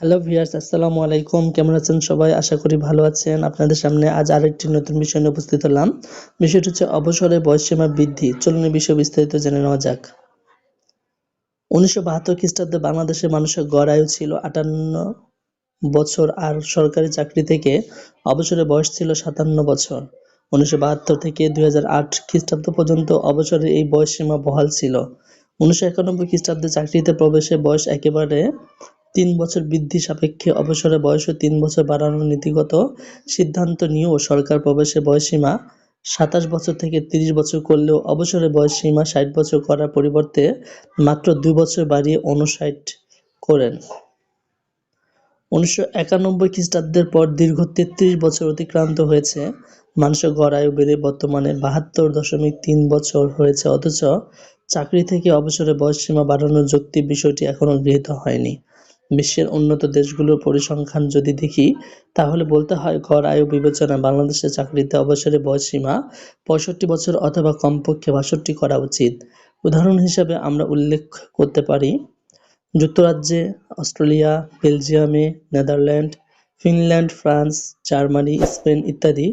Hello viewers, আসসালামু আলাইকুম। কেমন আছেন সবাই? আশা করি ভালো আছেন। আপনাদের সামনে আজ আরেকটি নতুন বিষয় নিয়ে উপস্থিত হলাম। বিষয়টি হচ্ছে অবসরে বয়সসীমা বৃদ্ধি। চলুন এই বিষয়ে বিস্তারিত জেনে নেওয়া যাক। ১৯৭২ খ্রিস্টাব্দে বাংলাদেশের মানুষের গড় আয়ু ছিল ৫৮ বছর আর সরকারি চাকরি থেকে অবসরের বয়স ছিল ৫৭ বছর। ১৯৭২ থেকে ২০০৮ খ্রিস্টাব্দ পর্যন্ত অবসরের এই বয়সসীমা বহাল ছিল। ১৯৯১ খ্রিস্টাব্দে চাকরিতে প্রবেশের বয়স একেবারে ৩ বছর বৃদ্ধি সাপেক্ষে অবসরের বয়সও ৩ বছর বাড়ানোর নীতিগত সিদ্ধান্ত নিয়েও সরকার প্রবেশের বয়সসীমা ২৭ বছর থেকে ৩০ বছর করলেও অবসরের বয়সসীমা ৬০ বছর করার পরিবর্তে মাত্র ২ বছর বাড়িয়ে ৫৯ করেন। ১৯৯১ খ্রিস্টাব্দের পর দীর্ঘ ৩৩ বছর অতিক্রান্ত হয়েছে। মানুষের গড় আয়ু বেড়ে বর্তমানে ৭২.৩ বছর হয়েছে, অথচ চাকরি থেকে অবসরের বয়সসীমা বাড়ানোর যৌক্তিক বিষয়টি এখনো গৃহীত হয়নি। বিশ্বের উন্নত দেশগুলোর পরিসংখ্যান যদি দেখি, তাহলে বলতে হয় গড় আয়ু বিবেচনায় বাংলাদেশের চাকরিতে অবসরের বয়সসীমা ৬৫ বছর অথবা কমপক্ষে ৬২ করা উচিত। উদাহরণ হিসেবে আমরা উল্লেখ করতে পারি যুক্তরাজ্যে, অস্ট্রেলিয়া, বেলজিয়ামে, Netherland, Finland, France, Germany, Spain ইত্যাদি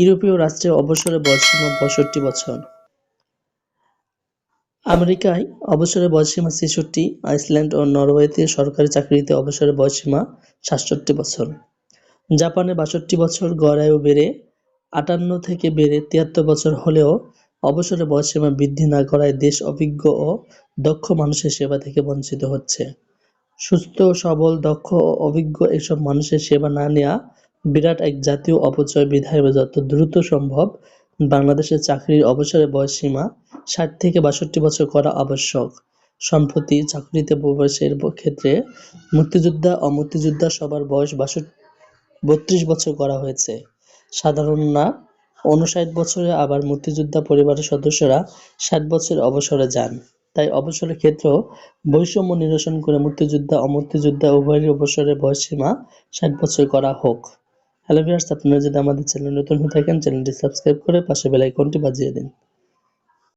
ইউরোপীয় রাষ্ট্রে অবসরের বয়সসীমা ৬২ বছর। আমেরিকায় অবসরের বয়সসীমা ৬৬, আইসল্যান্ড ও নরওয়েতে সরকারি চাকরিতে অবসরের বয়সসীমা ৬৭ বছর। জাপানে ৬২ বছর গড় আয়ু বেড়ে ৫৮ থেকে বেড়ে ৭৩ বছর হলেও অবসরের বয়সসীমা বৃদ্ধি না করায় দেশ অভিজ্ঞ ও দক্ষ মানুষের সেবা থেকে বঞ্চিত হচ্ছে। সুস্থ, সবল, দক্ষ ও অভিজ্ঞ এসব মানুষের সেবা না নেয়া বিরাট এক জাতীয় অপচয় বিধায় যত দ্রুত সম্ভব বাংলাদেশের চাকরির অবসরের বয়সসীমা ৬০ থেকে ৬২ বছর করা আবশ্যক। সম্প্রতি চাকরিতে প্রবেশের ক্ষেত্রে মুক্তিযোদ্ধা ও মুক্তিযোদ্ধা সবার বয়স ৩২ বছর করা হয়েছে। সাধারণ না ৫৯ বছরে, আবার মুক্তিযোদ্ধা পরিবারের সদস্যরা ৬০ বছরে অবসরে যান। তাই অবসরের ক্ষেত্রেও বৈষম্য নিরসন করে মুক্তিযোদ্ধা ও মুক্তিযোদ্ধা উভয়েরই অবসরের বয়সসীমা ৬০ বছর করা হোক। হ্যালো ভিউয়ার্স, আপনারা যদি আমাদের চ্যানেলে নতুন হয়ে থাকেন, চ্যানেলটি সাবস্ক্রাইব করে পাশে বেল আইকনটি বাজিয়ে দিন।